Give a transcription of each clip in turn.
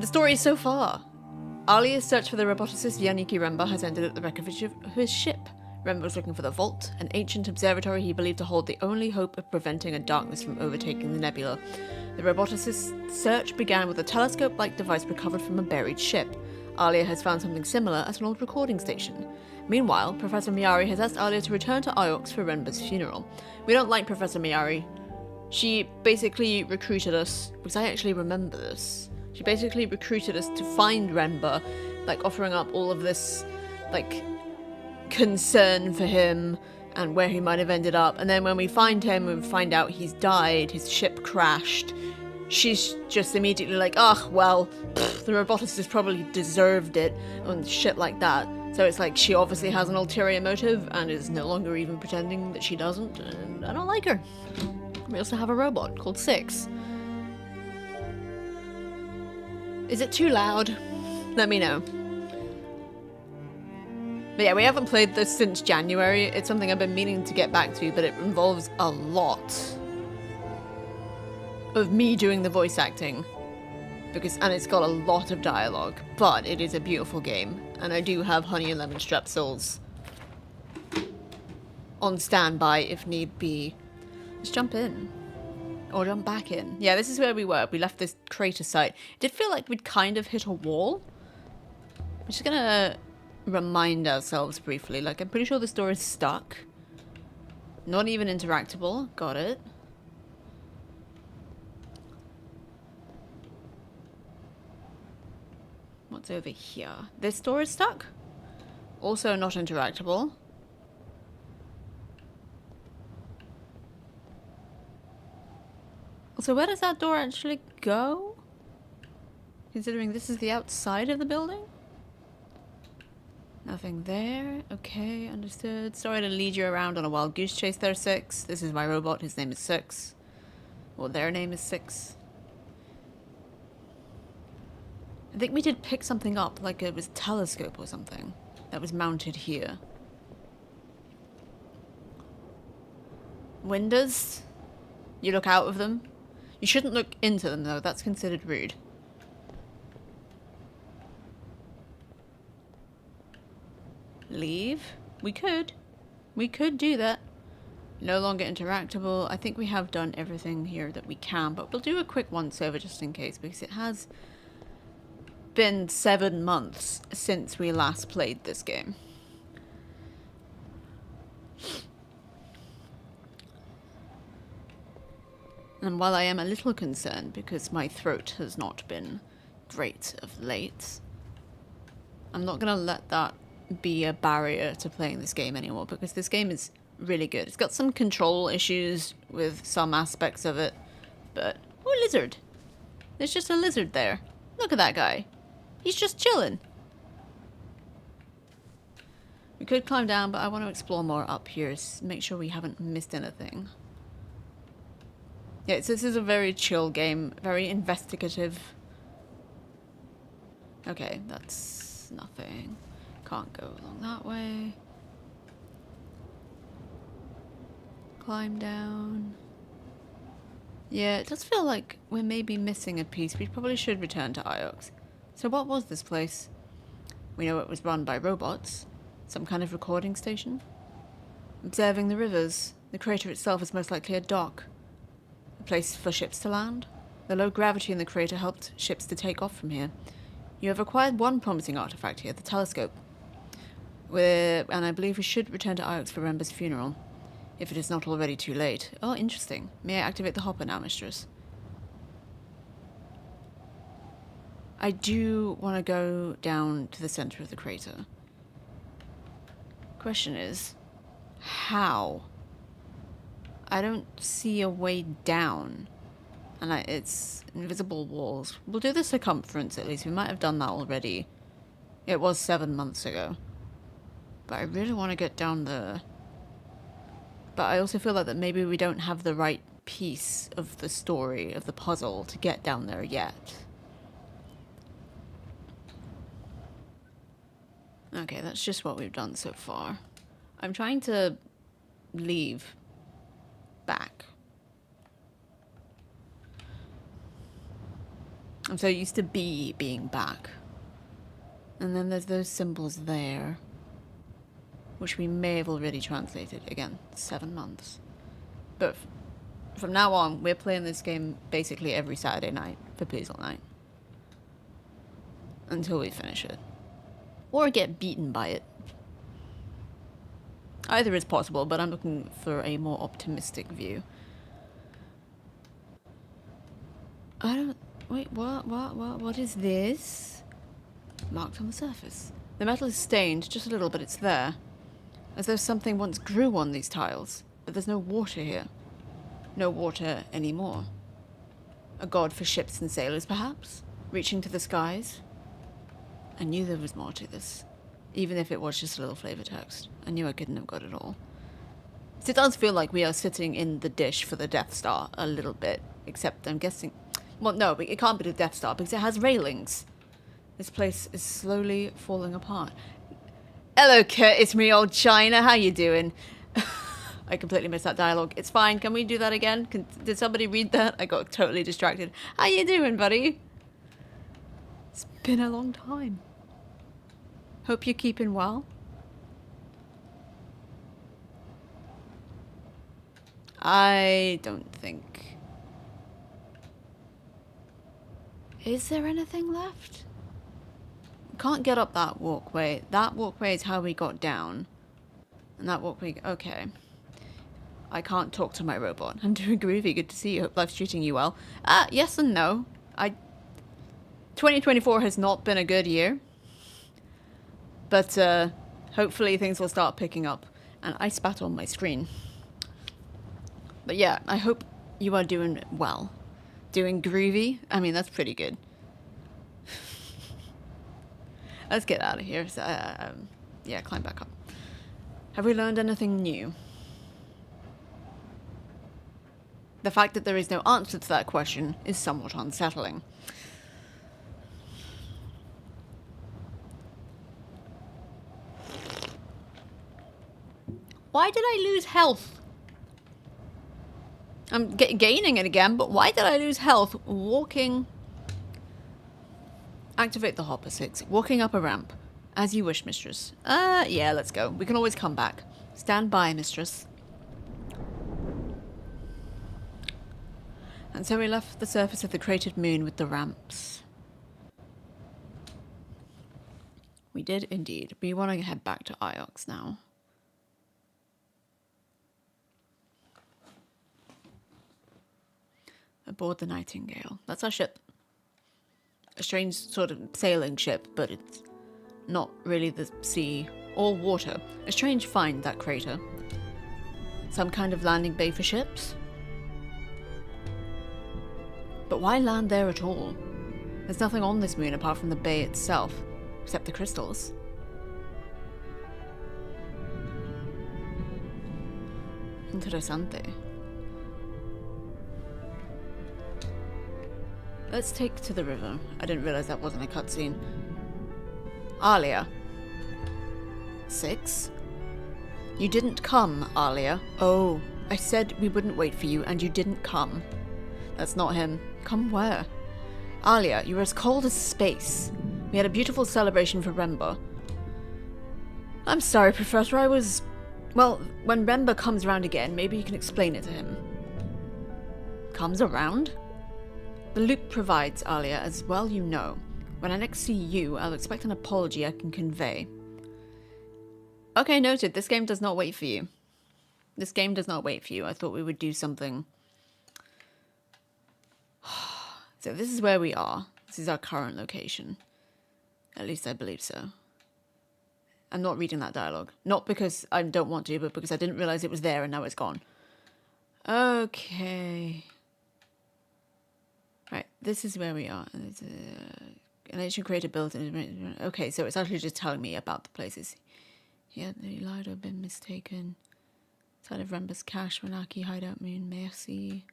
The story so far. Aliya's search for the roboticist Yaniki Remba has ended at the wreckage of his ship. Remba was looking for the Vault, an ancient observatory he believed to hold the only hope of preventing a darkness from overtaking the nebula. The roboticist's search began with a telescope-like device recovered from a buried ship. Aliya has found something similar at an old recording station. Meanwhile, Professor Miyari has asked Aliya to return to Iox for Remba's funeral. We don't like Professor Miyari. She basically recruited us, because I actually remember this. She basically recruited us to find Remba, like offering up all of this, like, concern for him and where he might have ended up. And then when we find him and we find out he's died, his ship crashed, she's just immediately like, oh, well, the roboticist probably deserved it, and shit like that. So it's like she obviously has an ulterior motive and is no longer even pretending that she doesn't, and I don't like her. We also have a robot called Six. Is it too loud? Let me know. But yeah, we haven't played this since January. It's something I've been meaning to get back to, but it involves a lot of me doing the voice acting. And it's got a lot of dialogue, but it is a beautiful game. And I do have honey and lemon strepsils on standby if need be. Let's jump in. Or jump back in. Yeah, this is where we were. We left this crater site. It did feel like we'd kind of hit a wall. We're just gonna remind ourselves briefly. Like, I'm pretty sure this door is stuck. Not even interactable. Got it. What's over here? This door is stuck. Also not interactable. So where does that door actually go? Considering this is the outside of the building? Nothing there. Okay, understood. Sorry to lead you around on a wild goose chase there, Six. This is my robot. His name is Six. Well, their name is Six. I think we did pick something up, like it was a telescope or something, that was mounted here. Windows? You look out of them? You shouldn't look into them, though. That's considered rude. Leave? We could. We could do that. No longer interactable. I think we have done everything here that we can, but we'll do a quick once-over just in case, because it has been 7 months since we last played this game. And while I am a little concerned because my throat has not been great of late, I'm not going to let that be a barrier to playing this game anymore, because this game is really good. It's got some control issues with some aspects of it, but... Oh, lizard! There's just a lizard there. Look at that guy. He's just chilling. We could climb down, but I want to explore more up here, make sure we haven't missed anything. Yeah, so this is a very chill game, very investigative. Okay, that's nothing. Can't go along that way. Climb down. Yeah, it does feel like we're maybe missing a piece. We probably should return to Iox. So what was this place? We know it was run by robots. Some kind of recording station? Observing the rivers. The crater itself is most likely a dock. A place for ships to land. The low gravity in the crater helped ships to take off from here. You have acquired one promising artifact here, the telescope. And I believe we should return to Iox for Remba's funeral, if it is not already too late. Oh, interesting. May I activate the hopper now, mistress? I do want to go down to the center of the crater. Question is, how? I don't see a way down. And it's invisible walls. We'll do the circumference at least. We might have done that already. It was 7 months ago. But I really want to get down there. But I also feel like that maybe we don't have the right piece of the story, of the puzzle, to get down there yet. Okay, that's just what we've done so far. I'm trying to leave back. I'm so used to B being back. And then there's those symbols there, which we may have already translated. Again, 7 months. But from now on, we're playing this game basically every Saturday night for Pleasel Night. Until we finish it. Or get beaten by it. Either is possible, but I'm looking for a more optimistic view. I don't... Wait, what is this? Marked on the surface. The metal is stained just a little, but it's there. As though something once grew on these tiles. But there's no water here. No water anymore. A god for ships and sailors, perhaps? Reaching to the skies? I knew there was more to this. Even if it was just a little flavor text. I knew I couldn't have got it all. So it does feel like we are sitting in the dish for the Death Star a little bit. Except I'm guessing... Well, no, it can't be the Death Star because it has railings. This place is slowly falling apart. Hello, Kurt. It's me, old China. How you doing? I completely missed that dialogue. It's fine. Can we do that again? Did somebody read that? I got totally distracted. How you doing, buddy? It's been a long time. Hope you're keeping well. I don't think... Is there anything left? Can't get up that walkway. That walkway is how we got down. And that walkway... Okay. I can't talk to my robot. I'm doing groovy. Good to see you. Hope life's treating you well. Yes and no. 2024 has not been a good year. But, hopefully things will start picking up. And I spat on my screen. But yeah, I hope you are doing well. Doing groovy? I mean, that's pretty good. Let's get out of here. So, yeah, climb back up. Have we learned anything new? The fact that there is no answer to that question is somewhat unsettling. Why did I lose health? I'm gaining it again, but why did I lose health walking? Activate the hopper 6. Walking up a ramp. As you wish, mistress. Yeah, let's go. We can always come back. Stand by, mistress. And so we left the surface of the cratered moon with the ramps. We did indeed. We want to head back to Iox now. Aboard the Nightingale. That's our ship. A strange sort of sailing ship, but it's not really the sea or water. A strange find, that crater. Some kind of landing bay for ships? But why land there at all? There's nothing on this moon apart from the bay itself, except the crystals. Interessante. Let's take to the river. I didn't realize that wasn't a cutscene. Aliya. 6? You didn't come, Aliya. Oh, I said we wouldn't wait for you, and you didn't come. That's not him. Come where? Aliya, you were as cold as space. We had a beautiful celebration for Remba. I'm sorry, Professor, I was... Well, when Remba comes around again, maybe you can explain it to him. Comes around? The loop provides, Aliya, as well you know. When I next see you, I'll expect an apology I can convey. Okay, noted. This game does not wait for you. This game does not wait for you. I thought we would do something. So this is where we are. This is our current location. At least I believe so. I'm not reading that dialogue. Not because I don't want to, but because I didn't realize it was there and now it's gone. Okay. Right, this is where we are. It's an ancient crater built in... Okay, so it's actually just telling me about the places. Yeah, the Lido been mistaken. Side of Remba's cache, Renaki, hideout moon, Merci.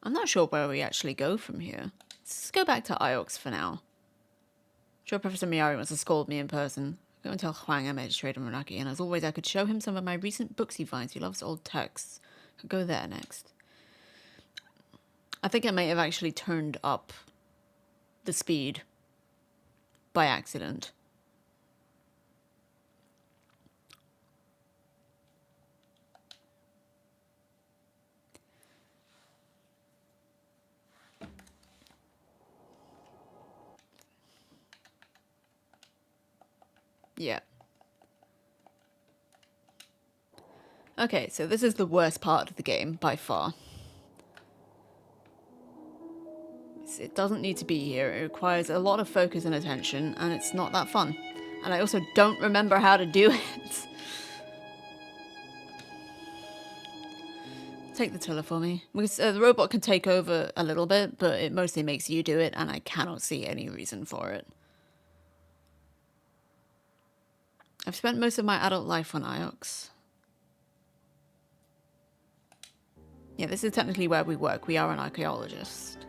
I'm not sure where we actually go from here. Let's go back to Iox for now. I'm sure Professor Miyari wants to scold me in person. Go and tell Huang I made a trade on Renaki, and as always I could show him some of my recent books he finds. He loves old texts. Could go there next. I think I may have actually turned up the speed by accident. Yeah. Okay, so this is the worst part of the game by far. It doesn't need to be here. It requires a lot of focus and attention, and it's not that fun. And I also don't remember how to do it. Take the tiller for me. Because the robot can take over a little bit, but it mostly makes you do it, and I cannot see any reason for it. I've spent most of my adult life on Iox. Yeah, this is technically where we work. We are an archaeologist.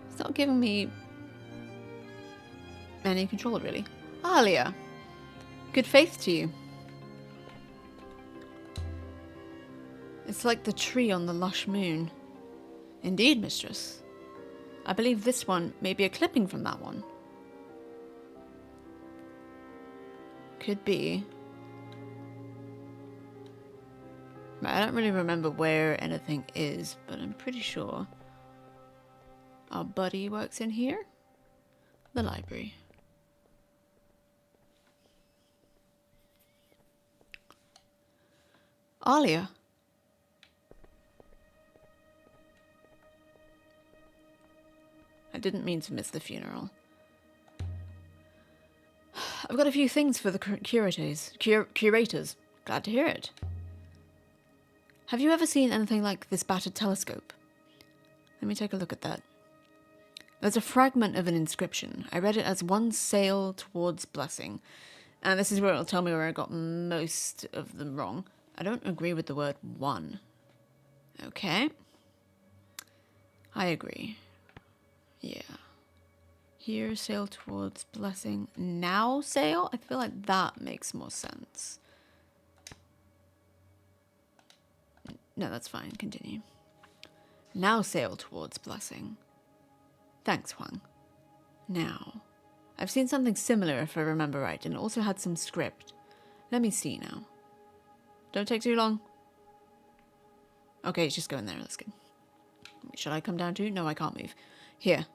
It's not giving me any control, really. Aliya, good faith to you. It's like the tree on the lush moon. Indeed, mistress. I believe this one may be a clipping from that one. Could be. I don't really remember where anything is, but I'm pretty sure our buddy works in here. The library. Aliya. I didn't mean to miss the funeral. I've got a few things for the curators. Glad to hear it. Have you ever seen anything like this battered telescope? Let me take a look at that. There's a fragment of an inscription. I read it as one sail towards blessing. And this is where it'll tell me where I got most of them wrong. I don't agree with the word one. Okay. I agree. Yeah. Here, sail towards blessing. Now sail? I feel like that makes more sense. No, that's fine. Continue. Now sail towards blessing. Thanks, Huang. Now. I've seen something similar if I remember right, and it also had some script. Let me see now. Don't take too long. Okay, it's just going there. That's good. Should I come down too? No, I can't move. Here.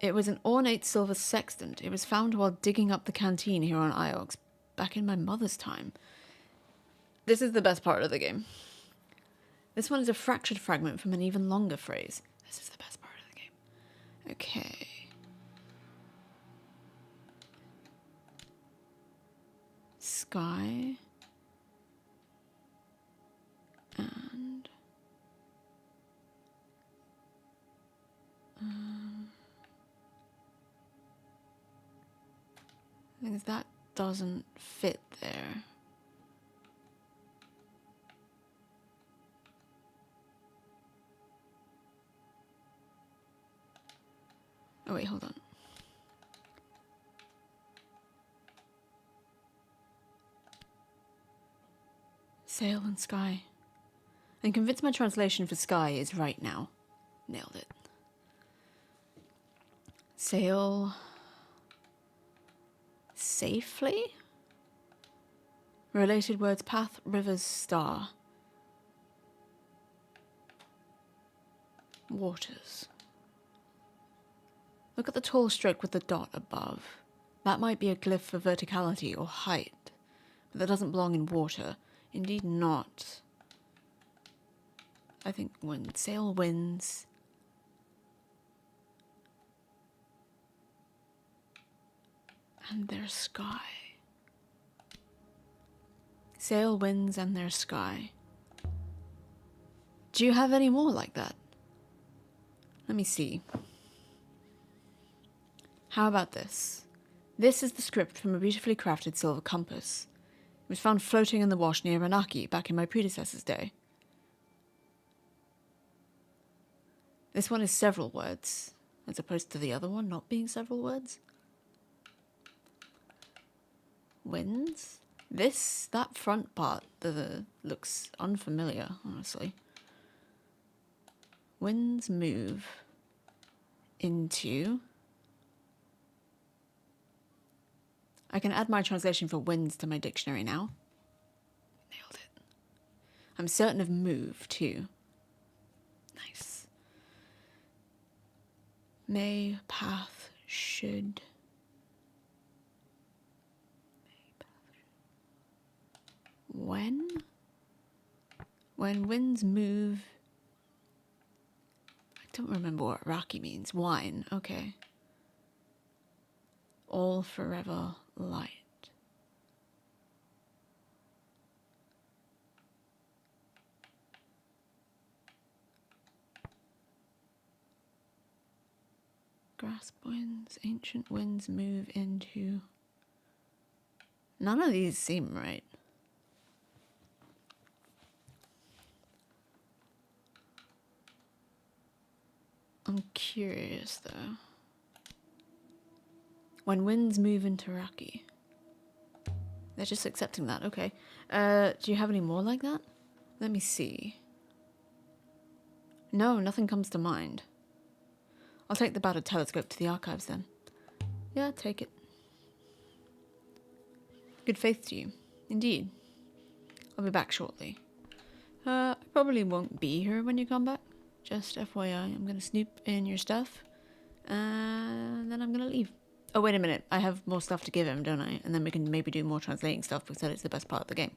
It was an ornate silver sextant. It was found while digging up the canteen here on Iox, back in my mother's time. This is the best part of the game. This one is a fractured fragment from an even longer phrase. This is the best part of the game. Okay. Sky. And... I think that doesn't fit there. Oh wait, hold on. Sail and sky. I'm convinced my translation for sky is right now. Nailed it. Sail... safely? Related words: path, rivers, star. Waters. Look at the tall stroke with the dot above. That might be a glyph for verticality or height, but that doesn't belong in water. Indeed not. I think when sail winds... and their sky. Sail winds and their sky. Do you have any more like that? Let me see. How about this? This is the script from a beautifully crafted silver compass. It was found floating in the wash near Ranaki back in my predecessor's day. This one is several words, as opposed to the other one not being several words. Winds? That front part looks unfamiliar, honestly. Winds move into... I can add my translation for winds to my dictionary now. Nailed it. I'm certain of move, too. Nice. May, path, should... When? When winds move... I don't remember what Raki means. Wine, okay. All forever light. Grasp winds, ancient winds move into... None of these seem right. I'm curious, though. When winds move into Raki. They're just accepting that, okay. Do you have any more like that? Let me see. No, nothing comes to mind. I'll take the battered telescope to the archives then. Yeah, take it. Good faith to you. Indeed. I'll be back shortly. I probably won't be here when you come back. Just FYI, I'm gonna snoop in your stuff. And then I'm gonna leave. Oh, wait a minute. I have more stuff to give him, don't I? And then we can maybe do more translating stuff because that is the best part of the game.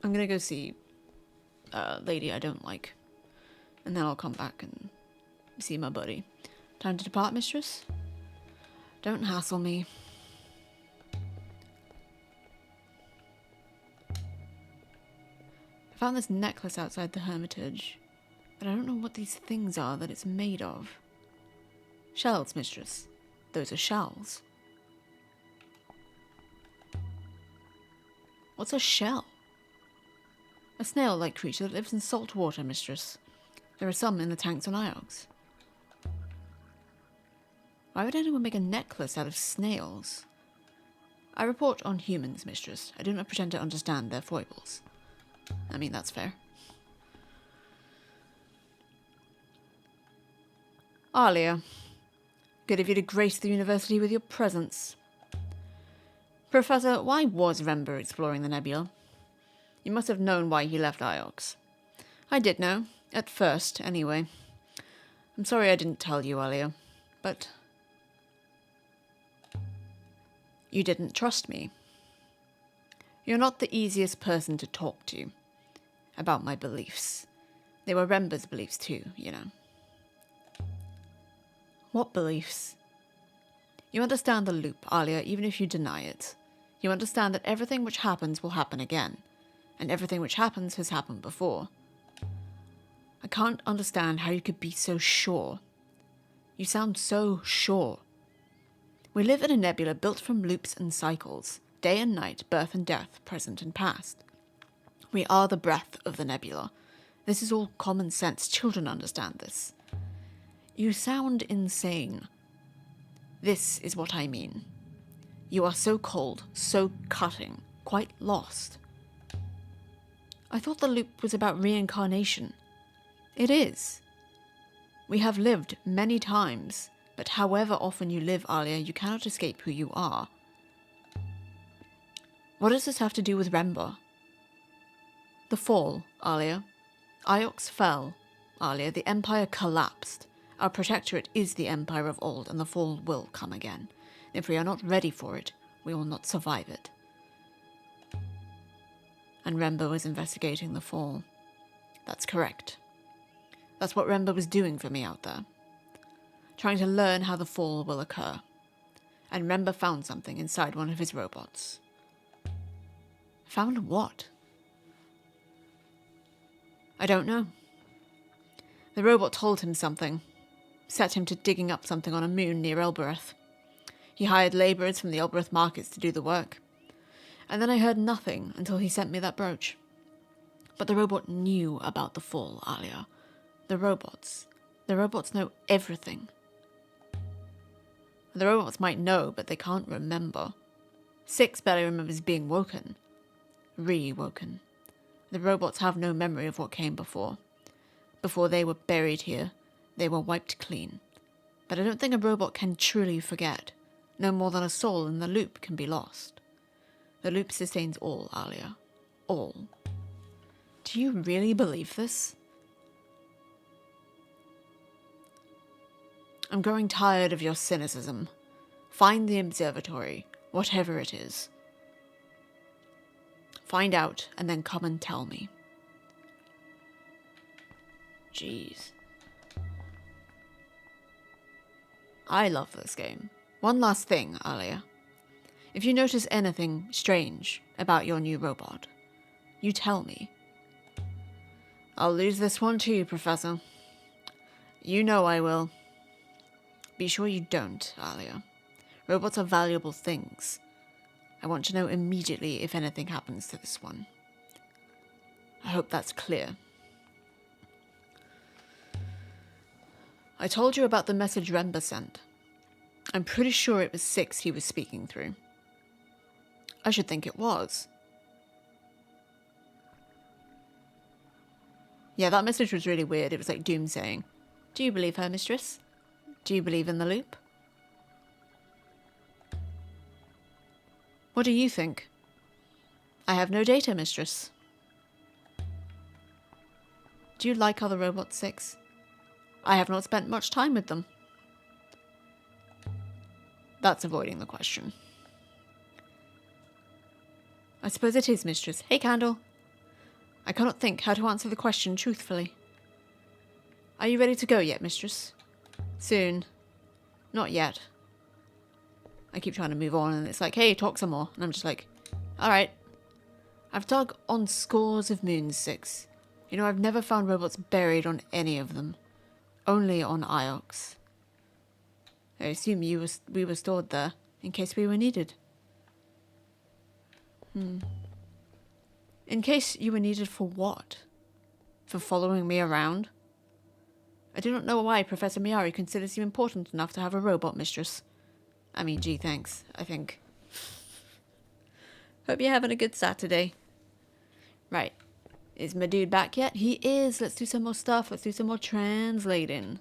I'm gonna go see a lady I don't like. And then I'll come back and see my buddy. Time to depart, mistress? Don't hassle me. I found this necklace outside the hermitage, but I don't know what these things are that it's made of. Shells, mistress. Those are shells. What's a shell? A snail-like creature that lives in salt water, mistress. There are some in the tanks on Iox. Why would anyone make a necklace out of snails? I report on humans, mistress. I do not pretend to understand their foibles. I mean, that's fair. Aliya, good of you to grace the university with your presence. Professor, why was Rember exploring the nebula? You must have known why he left Iox. I did know. At first, anyway. I'm sorry I didn't tell you, Aliya, but... You didn't trust me. You're not the easiest person to talk to about my beliefs. They were Rember's beliefs too, you know. What beliefs? You understand the loop, Aliya, even if you deny it. You understand that everything which happens will happen again, and everything which happens has happened before. I can't understand how you could be so sure. You sound so sure. We live in a nebula built from loops and cycles. Day and night, birth and death, present and past. We are the breath of the nebula. This is all common sense. Children understand this. You sound insane. This is what I mean. You are so cold, so cutting, quite lost. I thought the loop was about reincarnation. It is. We have lived many times, but however often you live, Aliya, you cannot escape who you are. What does this have to do with Rember? The fall, Aliya. Iox fell, Aliya. The Empire collapsed. Our protectorate is the Empire of old, and the fall will come again. If we are not ready for it, we will not survive it. And Rember was investigating the fall. That's correct. That's what Rember was doing for me out there. Trying to learn how the fall will occur. And Rember found something inside one of his robots. Found what? I don't know. The robot told him something. Set him to digging up something on a moon near Elbereth. He hired labourers from the Elbereth markets to do the work. And then I heard nothing until he sent me that brooch. But the robot knew about the fall, Aliya. The robots know everything. The robots might know, but they can't remember. 6 barely remembers being woken. Re-woken. The robots have no memory of what came before. Before they were buried here, they were wiped clean. But I don't think a robot can truly forget. No more than a soul in the loop can be lost. The loop sustains all, Aliya. All. Do you really believe this? I'm growing tired of your cynicism. Find the observatory, whatever it is. Find out, and then come and tell me. Jeez. I love this game. One last thing, Aliya. If you notice anything strange about your new robot, you tell me. I'll lose this one too, Professor. You know I will. Be sure you don't, Aliya. Robots are valuable things. I want to know immediately if anything happens to this one. I hope that's clear. I told you about the message Remba sent. I'm pretty sure it was 6 he was speaking through. I should think it was. Yeah, that message was really weird. It was like Doom saying, "Do you believe her, mistress? Do you believe in the loop? What do you think?" "I have no data, mistress." "Do you like other robots, 6? I have not spent much time with them." That's avoiding the question. "I suppose it is, mistress. Hey, Candle. I cannot think how to answer the question truthfully." "Are you ready to go yet, mistress?" "Soon. Not yet." I keep trying to move on, and it's like, "Hey, talk some more." And I'm just like, "Alright. I've dug on scores of moons, 6. You know, I've never found robots buried on any of them. Only on Iox. I assume we were stored there, in case we were needed." "In case you were needed for what? For following me around? I do not know why Professor Miyari considers you important enough to have a robot, mistress. I mean, gee, thanks, I think. Hope you're having a good Saturday." Right. Is my dude back yet? He is. Let's do some more stuff. Let's do some more translating.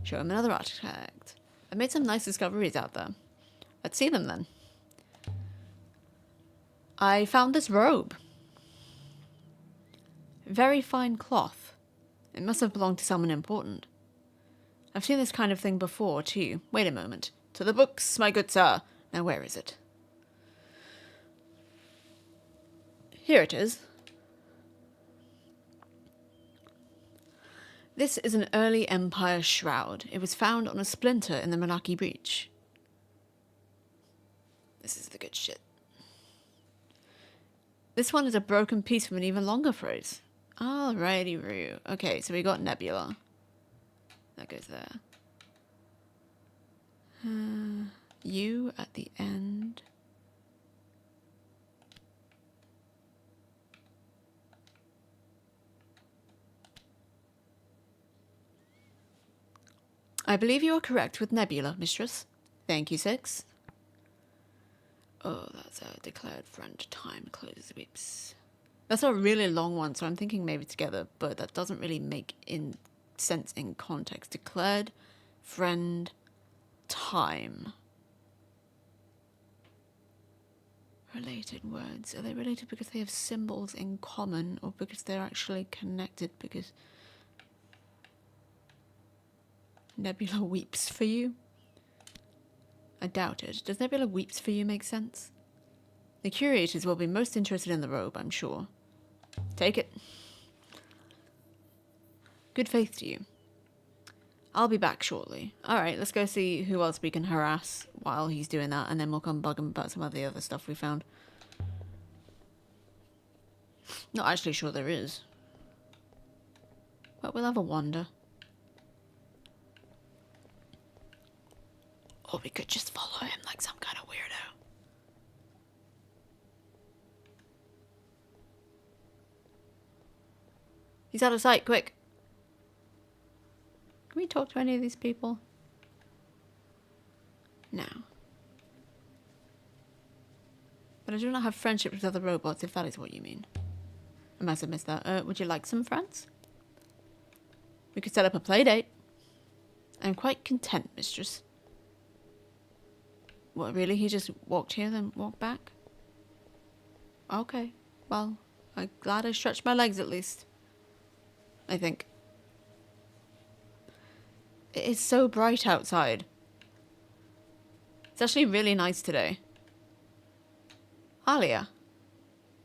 Show him another artifact. I made some nice discoveries out there. Let's see them then. I found this robe. Very fine cloth. It must have belonged to someone important. I've seen this kind of thing before, too. Wait a moment. To the books, my good sir. Now, where is it? Here it is. This is an early Empire shroud. It was found on a splinter in the Monarchy Breach. This is the good shit. This one is a broken piece from an even longer phrase. Alrighty, Roo. Okay, so we got Nebula. That goes there. You at the end. I believe you are correct with Nebula, mistress. Thank you, 6. Oh, that's a declared friend. Time closes weeps. That's a really long one, so I'm thinking maybe together, but that doesn't really make sense in context. Declared friend time. Related words. Are they related because they have symbols in common, or because they're actually connected because Nebula weeps for you? I doubt it. Does Nebula weeps for you make sense? The curators will be most interested in the robe, I'm sure. Take it. Good faith to you. I'll be back shortly. Alright, let's go see who else we can harass while he's doing that, and then we'll come bug him about some of the other stuff we found. Not actually sure there is. But we'll have a wander. Or we could just follow him like some kind of weirdo. He's out of sight, quick. Can we talk to any of these people? Now. But I do not have friendship with other robots, if that is what you mean. I must have missed that. Would you like some friends? We could set up a play date. I'm quite content, mistress. What, really? He just walked here, then walked back? Okay. Well, I'm glad I stretched my legs at least. I think. It is so bright outside. It's actually really nice today. Aliya.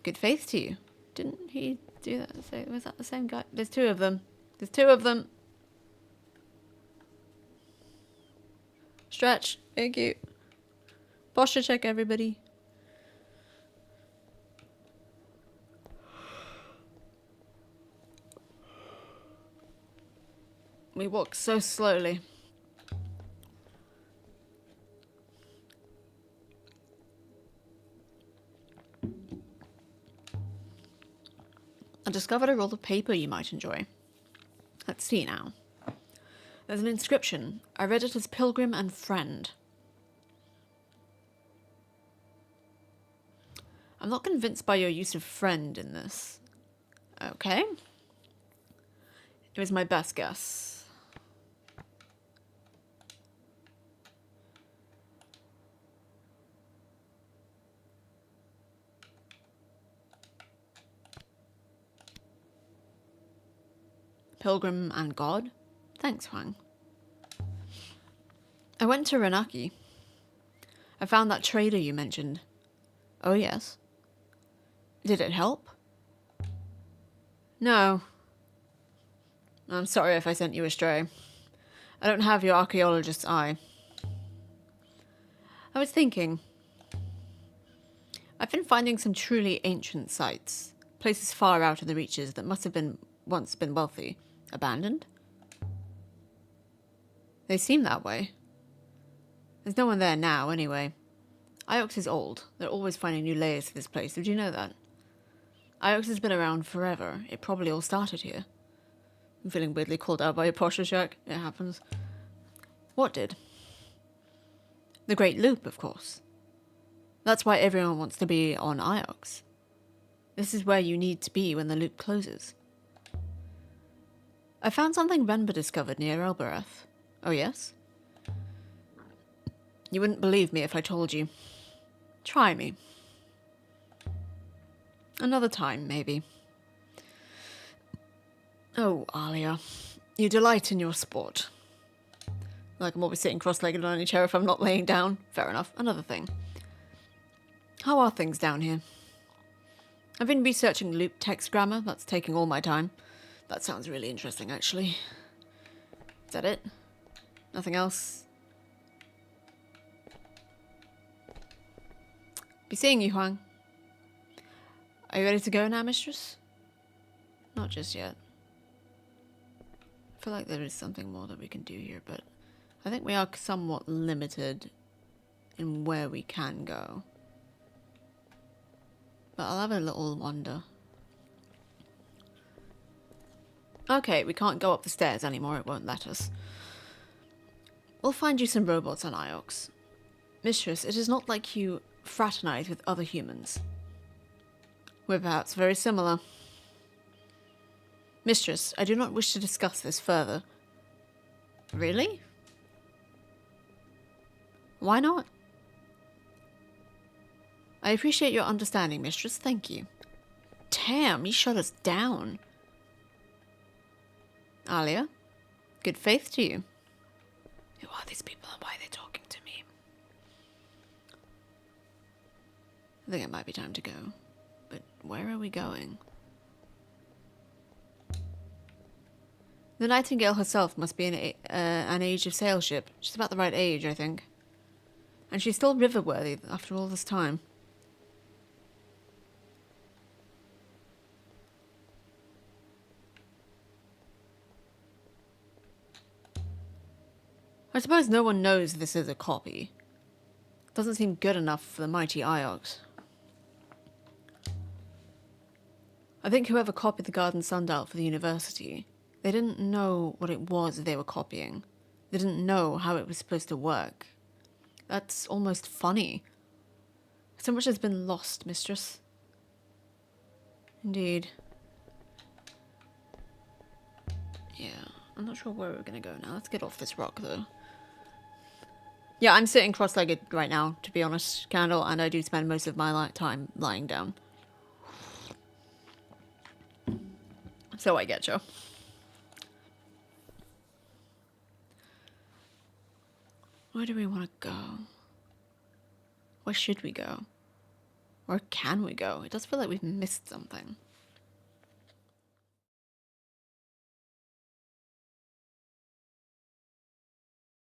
Good faith to you. Didn't he do that? Was that the same guy? There's two of them. There's two of them. Stretch. Thank you. Posture check, everybody. We walk so slowly. I discovered a roll of paper you might enjoy. Let's see now. There's an inscription. I read it as Pilgrim and Friend. I'm not convinced by your use of friend in this. Okay. It was my best guess. Pilgrim and God? Thanks, Huang. I went to Renaki. I found that trader you mentioned. Oh, yes. Did it help? No. I'm sorry if I sent you astray. I don't have your archaeologist's eye. I was thinking. I've been finding some truly ancient sites. Places far out in the reaches that must have once been wealthy. Abandoned? They seem that way. There's no one there now, anyway. Iox is old. They're always finding new layers to this place. Did you know that? Iox has been around forever. It probably all started here. I'm feeling weirdly called out by a posture check. It happens. What did? The Great Loop, of course. That's why everyone wants to be on Iox. This is where you need to be when the loop closes. I found something Renba discovered near Elbereth. Oh, yes? You wouldn't believe me if I told you. Try me. Another time, maybe. Oh, Aliya. You delight in your sport. Like I'm always sitting cross-legged on any chair if I'm not laying down. Fair enough. Another thing. How are things down here? I've been researching loop text grammar. That's taking all my time. That sounds really interesting, actually. Is that it? Nothing else? Be seeing you, Huang. Are you ready to go now, mistress? Not just yet. I feel like there is something more that we can do here, but I think we are somewhat limited in where we can go. But I'll have a little wander. Okay, we can't go up the stairs anymore, it won't let us. We'll find you some robots on Iox. Mistress, it is not like you fraternize with other humans. We're perhaps very similar. Mistress, I do not wish to discuss this further. Really? Why not? I appreciate your understanding, mistress. Thank you. Damn, he shut us down. Aliya, good faith to you. Who are these people and why are they talking to me? I think it might be time to go. But where are we going? The Nightingale herself must be an age of sail ship. She's about the right age, I think. And she's still river-worthy after all this time. I suppose no one knows this is a copy. Doesn't seem good enough for the mighty Iox. I think whoever copied the Garden Sundial for the university, they didn't know what it was they were copying. They didn't know how it was supposed to work. That's almost funny. So much has been lost, mistress. Indeed. Yeah, I'm not sure where we're gonna go now. Let's get off this rock, though. Yeah, I'm sitting cross-legged right now, to be honest, Candle, and I do spend most of my time lying down. So I get you. Where do we want to go? Where should we go? Where can we go? It does feel like we've missed something.